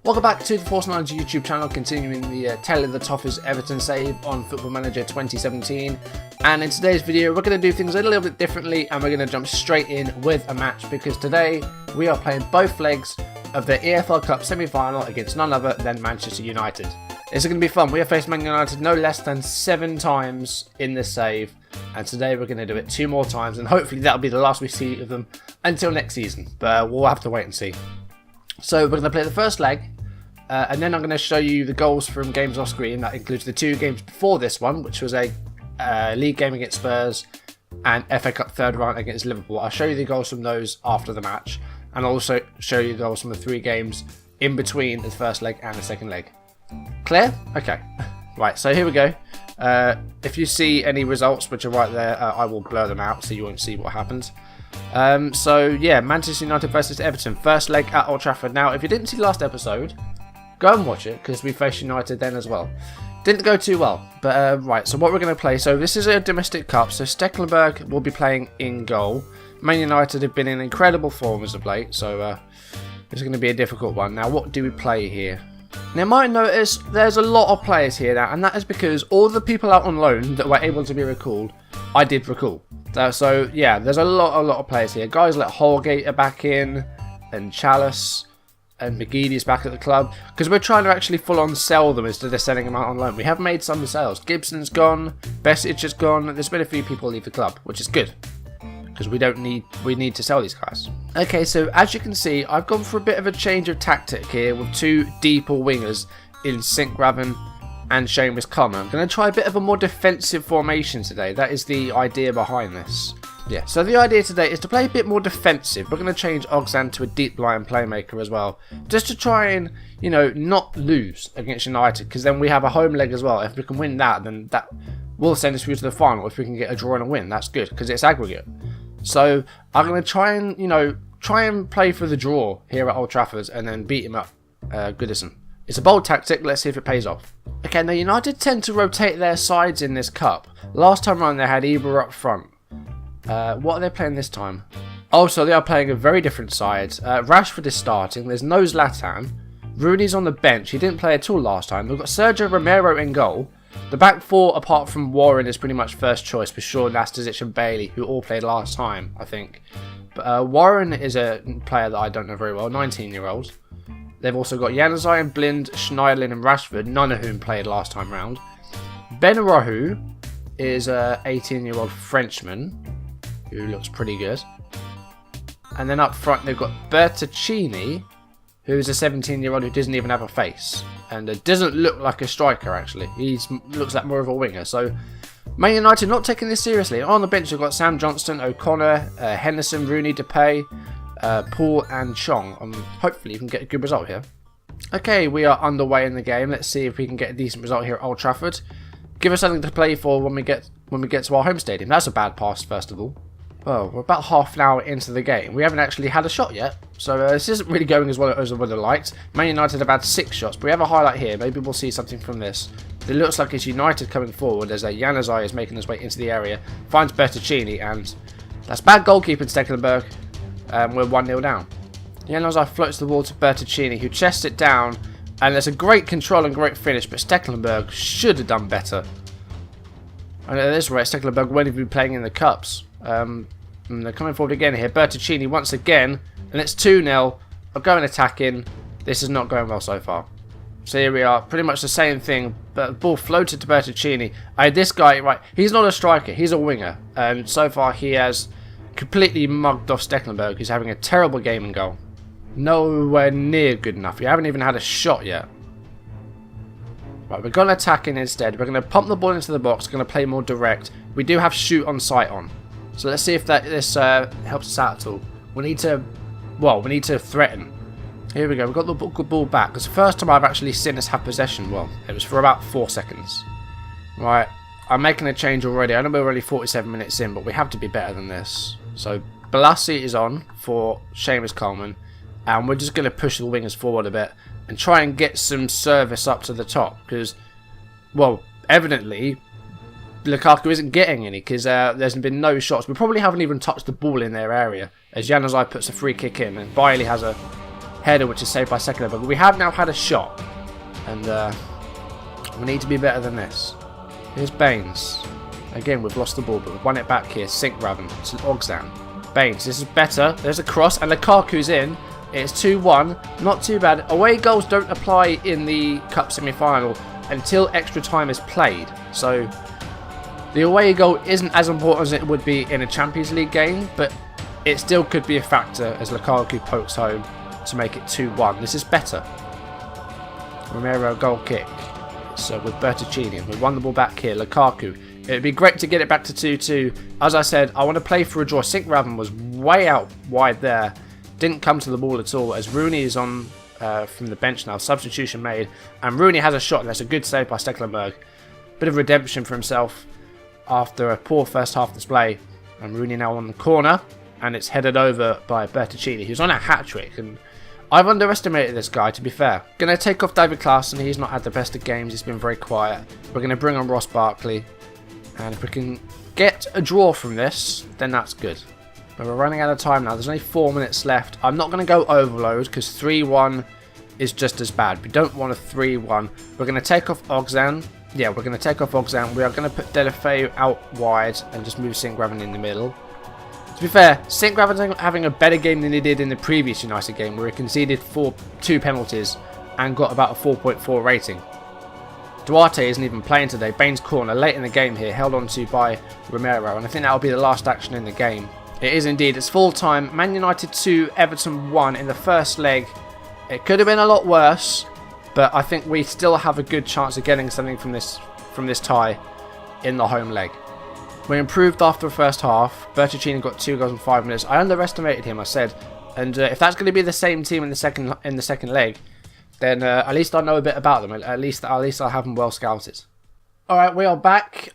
Welcome back to the Force 90 YouTube channel, continuing the Tale of the Toughest Everton save on Football Manager 2017. And in today's video, we're going to do things a little bit differently, and we're going to jump straight in with a match, because today we are playing both legs of the EFL Cup semi-final against none other than Manchester United. It's going to be fun. We have faced Man United no less than 7 times in this save, and today we're going to do it 2 more times, and hopefully that'll be the last we see of them until next season, but we'll have to wait and see. So we're going to play the first leg, and then I'm going to show you the goals from games off screen. That includes the 2 games before this one, which was a league game against Spurs and FA Cup third round against Liverpool. I'll show you the goals from those after the match, and I'll also show you the goals from the 3 games in between the first leg and the second leg. Clear? Okay. Right, so here we go. If you see any results which are right there, I will blur them out so you won't see what happens. So yeah, Manchester United versus Everton, first leg at Old Trafford. Now, if you didn't see the last episode, go and watch it, because we faced United then as well. Didn't go too well, but right, so what we're going to play, so this is a domestic cup, so Stekelenburg will be playing in goal. Man United have been in incredible form as of late, so it's going to be a difficult one. Now, what do we play here? Now, you might notice there's a lot of players here now, and that is because all the people out on loan that were able to be recalled, I did recall. So yeah, there's a lot of players here. Guys like Holgate are back in, and Chalice, and McGeady is back at the club, because we're trying to actually full on sell them instead of selling them out on loan. We have made some sales. Gibson's gone, Besic has gone. There's been a few people leave the club, which is good, because we need to sell these guys. Okay, so as you can see, I've gone for a bit of a change of tactic here with 2 deeper wingers in Sinkgraven and Seamus Coleman. I'm going to try a bit of a more defensive formation today. That is the idea behind this. Yeah, so the idea today is to play a bit more defensive. We're going to change Ogzan to a deep line playmaker as well, just to try and, you know, not lose against United, because then we have a home leg as well. If we can win that, then that will send us through to the final. If we can get a draw and a win, that's good, because it's aggregate. So I'm going to try and, you know, play for the draw here at Old Trafford and then beat him up, Goodison. It's a bold tactic. Let's see if it pays off. Okay, now United tend to rotate their sides in this cup. Last time around they had Ibra up front. What are they playing this time? Oh, so they are playing a very different side. Rashford is starting. There's no Zlatan. Rooney's on the bench. He didn't play at all last time. We've got Sergio Romero in goal. The back 4, apart from Warren, is pretty much first choice for Shaw, Nastasic and Bailey, who all played last time, I think. But Warren is a player that I don't know very well, 19-year-old. They've also got Januzaj and Blind, Schneiderlin and Rashford, none of whom played last time round. Ben Rahu is a 18-year-old Frenchman who looks pretty good. And then up front they've got Bertaccini, who's a 17-year-old who doesn't even have a face. And doesn't look like a striker, actually. He looks like more of a winger. So, Man United not taking this seriously. On the bench we've got Sam Johnston, O'Connor, Henderson, Rooney, Depay, Paul and Chong. Hopefully you can get a good result here. Okay, we are underway in the game. Let's see if we can get a decent result here at Old Trafford. Give us something to play for when we get to our home stadium. That's a bad pass, first of all. Well, we're about half an hour into the game. We haven't actually had a shot yet, so this isn't really going as well as I would have liked. Man United have had 6 shots, but we have a highlight here. Maybe we'll see something from this. It looks like it's United coming forward as Januzaj is making his way into the area, finds Bertaccini, and that's bad goalkeeping, Stekelenburg. We're 1-0 down. Januzaj floats the ball to Bertaccini, who chests it down, and there's a great control and great finish, but Stekelenburg should have done better. And at this rate, Stekelenburg won't even be playing in the cups. And they're coming forward again here. Bertaccini once again, and it's 2-0. I'm going attacking. This is not going well so far. So here we are, pretty much the same thing, but the ball floated to Bertaccini. This guy, right, he's not a striker, he's a winger. And so far he has completely mugged off Stekelenburg, who's having a terrible game in goal. Nowhere near good enough. You haven't even had a shot yet. Right, we're going to attack in instead. We're going to pump the ball into the box. We're going to play more direct. We do have shoot on sight on. So let's see if this helps us out at all. We need to threaten. Here we go. We've got the ball back. It's the first time I've actually seen us have possession. Well, it was for about 4 seconds. Right, I'm making a change already. I know we're already 47 minutes in, but we have to be better than this. So Balassi is on for Seamus Coleman, and we're just going to push the wingers forward a bit and try and get some service up to the top, because, well, evidently Lukaku isn't getting any, because there's been no shots. We probably haven't even touched the ball in their area, as Januzaj puts a free kick in, and Bailey has a header, which is saved by Stekelenburg. But we have now had a shot, and we need to be better than this. Here's Baines. Again, we've lost the ball, but we've won it back here. Sinkgraven to Ogzan. Baines, this is better. There's a cross, and Lukaku's in. It's 2-1. Not too bad. Away goals don't apply in the Cup semi-final until extra time is played. So the away goal isn't as important as it would be in a Champions League game, but it still could be a factor as Lukaku pokes home to make it 2-1. This is better. Romero goal kick. So with Bertuccini, we've won the ball back here. Lukaku. It would be great to get it back to 2-2. As I said, I want to play for a draw. Sinkgraven was way out wide there. Didn't come to the ball at all, as Rooney is on from the bench now. Substitution made. And Rooney has a shot, and that's a good save by Stekelenburg. Bit of redemption for himself after a poor first half display. And Rooney now on the corner, and it's headed over by Bertuccini, who's on a hat-trick. And I've underestimated this guy, to be fair. Going to take off David Klaassen. He's not had the best of games. He's been very quiet. We're going to bring on Ross Barkley. And if we can get a draw from this, then that's good. But we're running out of time now. There's only 4 minutes left. I'm not going to go overload because 3-1 is just as bad. We don't want a 3-1. We're going to take off Ogzan. Yeah, we're going to take off Ogzan. We are going to put Deulofeu out wide and just move Sinkgraven in the middle. To be fair, Sinkgraven's having a better game than he did in the previous United game, where he conceded 2 penalties and got about a 4.4 rating. Duarte isn't even playing today. Baines' corner late in the game here, held on to by Romero, and I think that will be the last action in the game. It is indeed. It's full time. Man United 2, Everton 1 in the first leg. It could have been a lot worse, but I think we still have a good chance of getting something from this tie in the home leg. We improved after the first half. Bertuccini got 2 goals in 5 minutes. I underestimated him, I said, and if that's going to be the same team in the second leg, then at least I know a bit about them. At least I'll have them well scouted. Alright, we are back.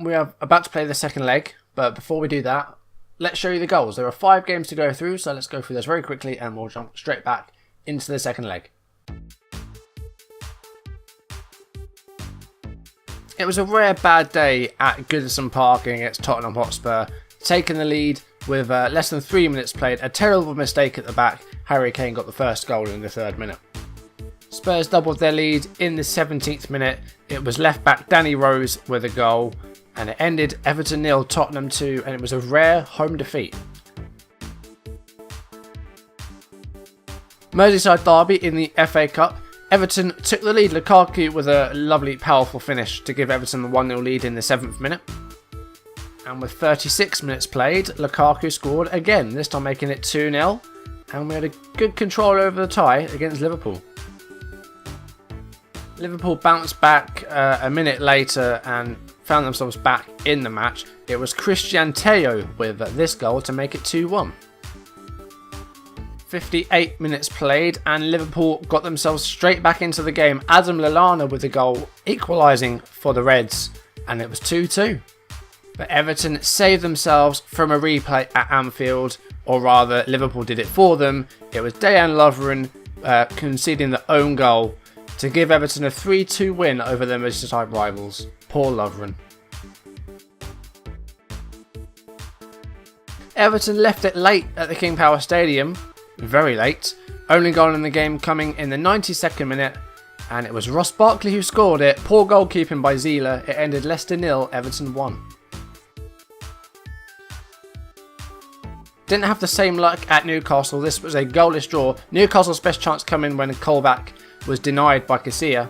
We are about to play the second leg. But before we do that, let's show you the goals. There are 5 games to go through, so let's go through those very quickly and we'll jump straight back into the second leg. It was a rare bad day at Goodison Park against Tottenham Hotspur. Taking the lead with less than 3 minutes played. A terrible mistake at the back. Harry Kane got the first goal in the 3rd minute. Spurs doubled their lead in the 17th minute. It was left back Danny Rose with a goal, and it ended Everton 0, Tottenham 2, and it was a rare home defeat. Merseyside derby in the FA Cup. Everton took the lead. Lukaku with a lovely, powerful finish to give Everton the 1-0 lead in the 7th minute. And with 36 minutes played, Lukaku scored again, this time making it 2-0. And we had a good control over the tie against Liverpool. Liverpool bounced back a minute later and found themselves back in the match. It was Christian Teo with this goal to make it 2-1. 58 minutes played and Liverpool got themselves straight back into the game. Adam Lallana with the goal equalising for the Reds, and it was 2-2. But Everton saved themselves from a replay at Anfield, or rather Liverpool did it for them. It was Dejan Lovren conceding the own goal to give Everton a 3-2 win over their Merseyside rivals. Poor Lovren. Everton left it late at the King Power Stadium, very late. Only goal in the game coming in the 92nd minute, and it was Ross Barkley who scored it. Poor goalkeeping by Zila. It ended Leicester 0, Everton 1. Didn't have the same luck at Newcastle. This was a goalless draw. Newcastle's best chance coming when Colback was denied by Casilla.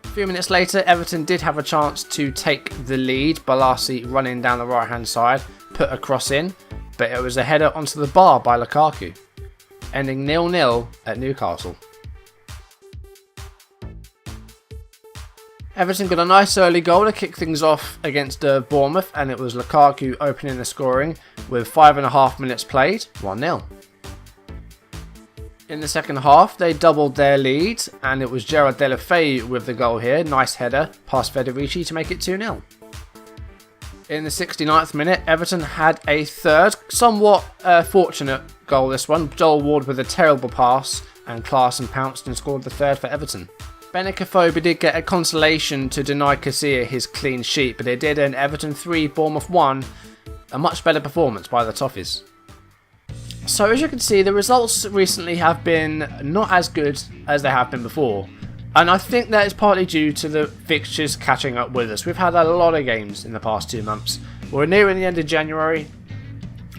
A few minutes later, Everton did have a chance to take the lead. Balassi running down the right hand side, put a cross in, but it was a header onto the bar by Lukaku, ending 0-0 at Newcastle. Everton got a nice early goal to kick things off against Bournemouth, and it was Lukaku opening the scoring with 5.5 minutes played, 1-0. In the second half, they doubled their lead, and it was Gerard Deulofeu with the goal here. Nice header past Federici to make it 2-0. In the 69th minute, Everton had a third, somewhat fortunate goal this one. Joel Ward with a terrible pass, and Klaassen pounced and scored the third for Everton. Benik Afobe did get a consolation to deny Casilla his clean sheet, but it did end Everton 3, Bournemouth 1. A much better performance by the Toffees. So as you can see, the results recently have been not as good as they have been before. And I think that is partly due to the fixtures catching up with us. We've had a lot of games in the past 2 months. We're nearing the end of January.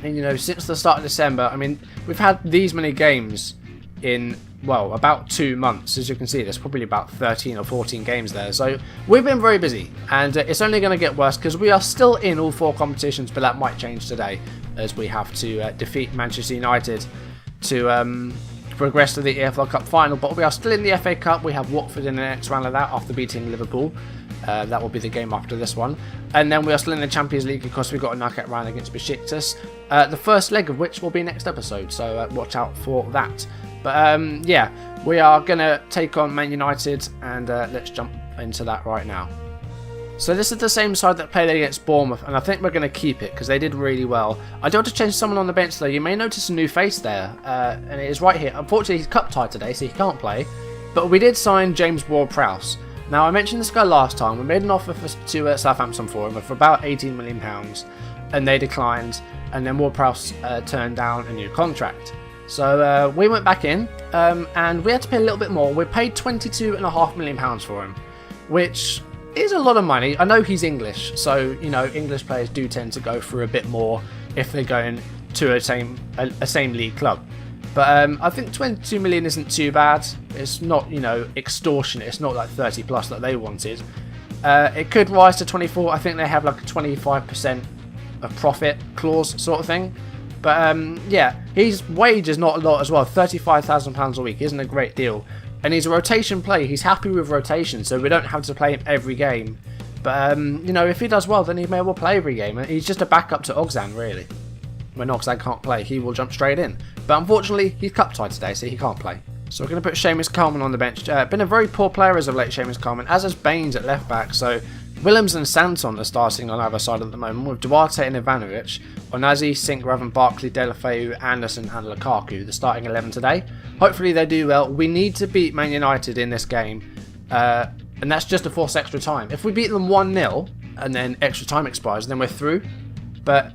And you know, since the start of December, I mean, we've had these many games in, well, about 2 months. As you can see, there's probably about 13 or 14 games there. So we've been very busy. And it's only going to get worse because we are still in all 4 competitions. But that might change today as we have to defeat Manchester United to progress to the EFL Cup final. But we are still in the FA Cup. We have Watford in the next round of that after beating Liverpool. That will be the game after this one. And then we are still in the Champions League because we've got a knockout round against Besiktas. The first leg of which will be next episode. So watch out for that. But yeah, we are going to take on Man United. And let's jump into that right now. So this is the same side that played against Bournemouth, and I think we're going to keep it because they did really well. I do want to change someone on the bench though. You may notice a new face there, and it is right here. Unfortunately, he's cup tied today, so he can't play. But we did sign James Ward-Prowse. Now, I mentioned this guy last time. We made an offer to Southampton for him for about £18 million, and they declined. And then Ward-Prowse turned down a new contract. So we went back in, and we had to pay a little bit more. We paid £22.5 million for him, which is a lot of money. I know he's English, so you know English players do tend to go for a bit more if they're going to a same league club. But I think 22 million isn't too bad. It's not, you know, extortionate. It's not like 30 plus that they wanted. It could rise to 24. I think they have like a 25% of profit clause sort of thing. But yeah, his wage is not a lot as well. £35,000 a week isn't a great deal. And he's a rotation player. He's happy with rotation, so we don't have to play him every game. But, you know, if he does well, then he may well play every game. And he's just a backup to Oxan, really. When Oxan can't play, he will jump straight in. But unfortunately, he's cup tied today, so he can't play. So we're going to put Seamus Coleman on the bench. Been a very poor player as of late, Seamus Coleman, as is Baines at left back. So Willems and Santon are starting on either side at the moment, with Duarte and Ivanovic, Onazi, Sinkgraven, Barkley, Deulofeu, Anderson and Lukaku, the starting 11 today. Hopefully they do well. We need to beat Man United in this game, and that's just to force extra time. If we beat them 1-0 and then extra time expires, then we're through. But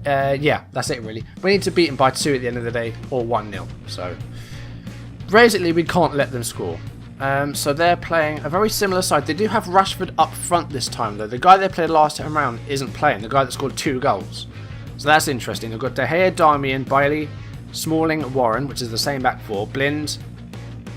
yeah, that's it really. We need to beat them by 2 at the end of the day, or 1-0. So basically we can't let them score. So they're playing a very similar side. They do have Rashford up front this time though. The guy they played last time around isn't playing. The guy that scored 2 goals. So that's interesting. They've got De Gea, Darmian, Bailey, Smalling, Warren, which is the same back 4. Blind.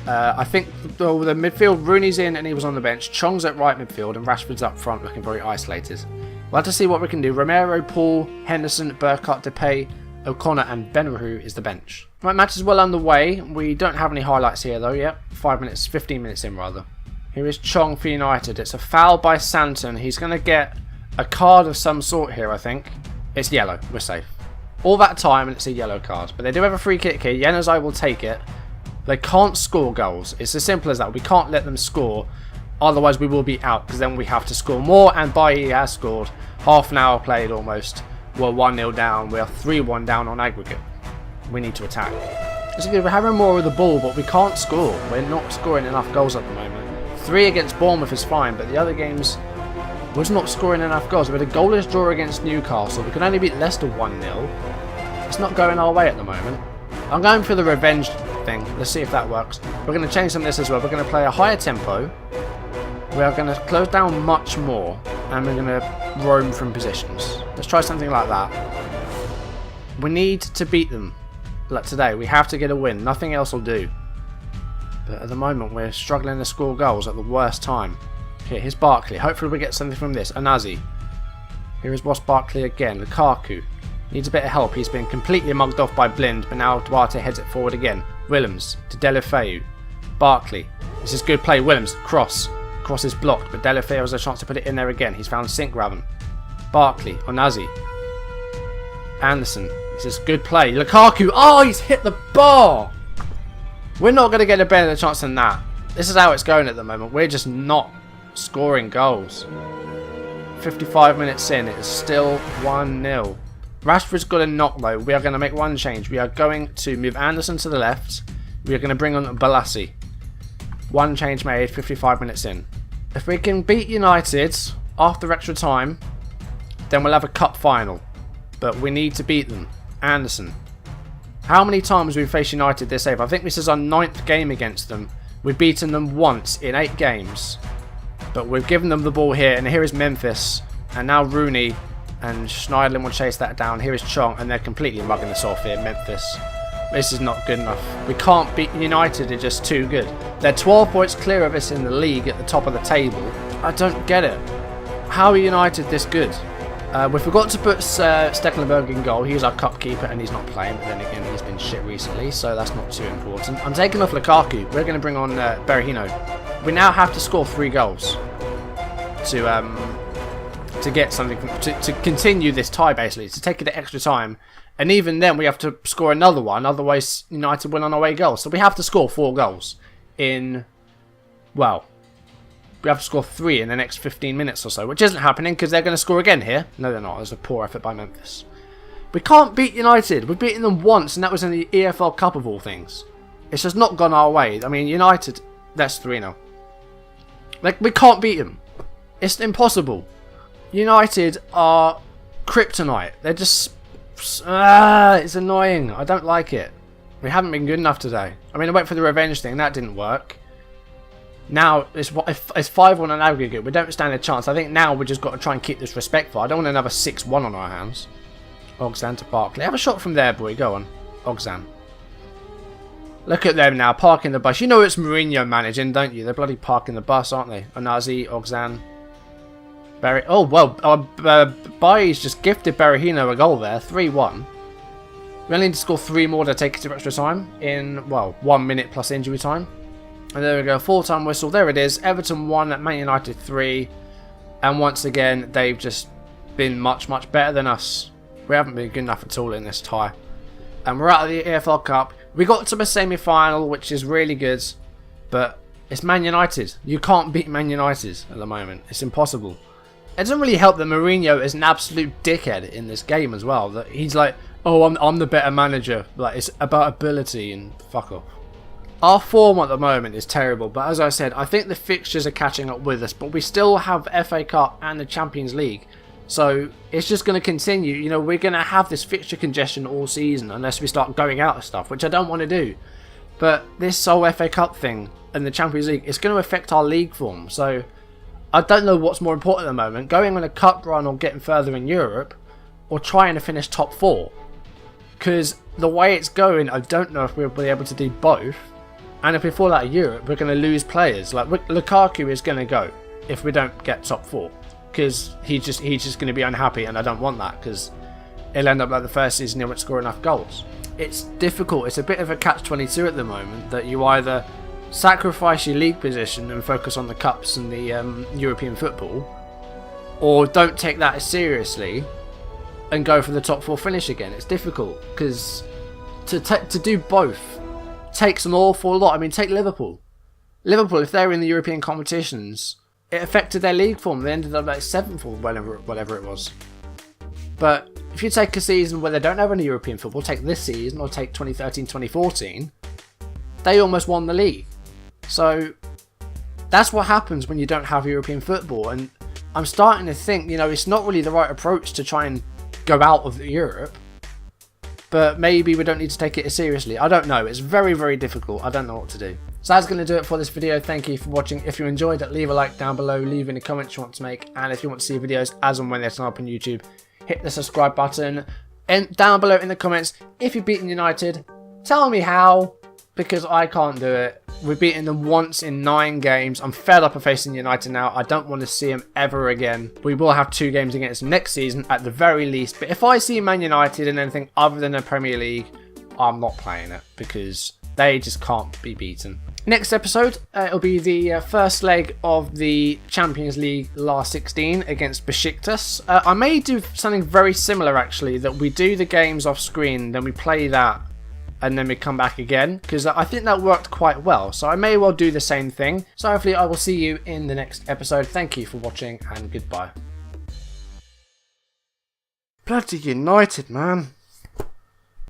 I think the midfield, Rooney's in and he was on the bench. Chong's at right midfield and Rashford's up front looking very isolated. We'll have to see what we can do. Romero, Paul, Henderson, Burkhardt, Depay, O'Connor and Benrahu is the bench. Right, match is well underway. We don't have any highlights here though yet. 15 minutes in rather. Here is Chong for United. It's a foul by Santon. He's going to get a card of some sort here, I think. It's yellow. We're safe. All that time and it's a yellow card. But they do have a free kick here. Januzaj will take it. They can't score goals. It's as simple as that. We can't let them score. Otherwise we will be out because then we have to score more. And Bailly has scored. Half an hour played almost. We're 1-0 down. We are 3-1 down on aggregate. We need to attack. It's good. We're having more of the ball, but we can't score. We're not scoring enough goals at the moment. 3 against Bournemouth is fine, but the other games, we're just not scoring enough goals. We had a goalless draw against Newcastle. We can only beat Leicester 1-0. It's not going our way at the moment. I'm going for the revenge thing. Let's see if that works. We're going to change some of this as well. We're going to play a higher tempo. We are going to close down much more, and we're going to roam from positions. Let's try something like that. We need to beat them. Like today, we have to get a win. Nothing else will do. But at the moment, we're struggling to score goals at the worst time. Here, here's Barkley. Hopefully we get something from this. Onazi. Here is Ross Barkley again. Lukaku. Needs a bit of help. He's been completely mugged off by Blind, but now Duarte heads it forward again. Willems to Deulofeu. Barkley. This is good play. Willems. Cross. Cross is blocked, but Deulofeu has a chance to put it in there again. He's found Sinkgraven. Barkley. Onazi. Anderson. This is good play. Lukaku. Oh, he's hit the bar. We're not going to get a better chance than that. This is how it's going at the moment. We're just not scoring goals. 55 minutes in. It is still 1-0. Rashford's got a knock though. We are going to make one change. We are going to move Anderson to the left. We are going to bring on Balassi. One change made. 55 minutes in. If we can beat United after extra time, then we'll have a cup final. But we need to beat them. Anderson. How many times we've faced United this season? I think this is our 9th game against them. We've beaten them once in 8 games. But we've given them the ball here, and here is Memphis. And now Rooney and Schneiderlin will chase that down. Here is Chong, and they're completely mugging us off here, Memphis. This is not good enough. We can't beat United, they're just too good. They're 12 points clear of us in the league at the top of the table. I don't get it. How are United this good? We forgot to put Stekelenburg in goal. He's our cup keeper and he's not playing, but then again he's been shit recently, so that's not too important. I'm taking off Lukaku. We're going to bring on Berahino. We now have to score 3 goals to get something, to continue this tie basically, to take it at extra time. And even then we have to score another one, otherwise United win on away goals. So we have to score 4 goals in, well, we have to score 3 in the next 15 minutes or so, which isn't happening because they're going to score again here. No, they're not. There's a poor effort by Memphis. We can't beat United. We've beaten them once, and that was in the EFL Cup of all things. It's just not gone our way. I mean, United, that's 3-0. Like, we can't beat them. It's impossible. United are kryptonite. They're just... it's annoying. I don't like it. We haven't been good enough today. I mean, I went for the revenge thing. That didn't work. Now, it's 5-1 on aggregate. We don't stand a chance. I think now we've just got to try and keep this respectful. I don't want another 6-1 on our hands. Ogzan to Barkley. Have a shot from there, boy. Go on. Ogzan. Look at them now, parking the bus. You know it's Mourinho managing, don't you? They're bloody parking the bus, aren't they? Onazi, Ogzan. Barry. Oh, well, Bailly's just gifted Berahino a goal there. 3-1. We only need to score 3 more to take it to extra time in, well, 1 minute plus injury time. And there we go, 4-time whistle. There it is. Everton 1, Man United 3. And once again, they've just been much, much better than us. We haven't been good enough at all in this tie. And we're out of the EFL Cup. We got to the semi-final, which is really good. But it's Man United. You can't beat Man United at the moment. It's impossible. It doesn't really help that Mourinho is an absolute dickhead in this game as well. That he's like, oh, I'm the better manager. Like, it's about ability and fuck off. Our form at the moment is terrible, but as I said, I think the fixtures are catching up with us, but we still have FA Cup and the Champions League. So it's just going to continue. You know, we're going to have this fixture congestion all season unless we start going out of stuff, which I don't want to do. But this whole FA Cup thing and the Champions League, it's going to affect our league form. So I don't know what's more important at the moment, going on a cup run or getting further in Europe, or trying to finish top 4. Because the way it's going, I don't know if we'll be able to do both. And if we fall out of Europe, we're going to lose players. Like Lukaku is going to go if we don't get top 4, because he's just going to be unhappy, and I don't want that because it'll end up like the first season he won't score enough goals. It's difficult. It's a bit of a catch-22 at the moment that you either sacrifice your league position and focus on the cups and the European football, or don't take that as seriously and go for the top 4 finish again. It's difficult because to do both takes an awful lot. I mean, take Liverpool. Liverpool, if they were in the European competitions, it affected their league form. They ended up like 7th or whatever it was. But if you take a season where they don't have any European football, take this season or take 2013-2014, they almost won the league. So that's what happens when you don't have European football. And I'm starting to think, you know, it's not really the right approach to try and go out of Europe. But maybe we don't need to take it as seriously. I don't know. It's very, very difficult. I don't know what to do. So that's going to do it for this video. Thank you for watching. If you enjoyed it, leave a like down below. Leave any comments you want to make. And if you want to see videos as and when they're up on YouTube, hit the subscribe button. And down below in the comments, if you've beaten United, tell me how. Because I can't do it. We've beaten them once in 9 games. I'm fed up of facing United now. I don't want to see them ever again. We will have 2 games against them next season at the very least. But if I see Man United in anything other than the Premier League, I'm not playing it because they just can't be beaten. Next episode, it'll be the first leg of the Champions League last 16 against Besiktas. I may do something very similar actually, that we do the games off screen, then we play that, and then we come back again, because I think that worked quite well. So I may well do the same thing. So hopefully I will see you in the next episode. Thank you for watching and goodbye. Bloody United, man.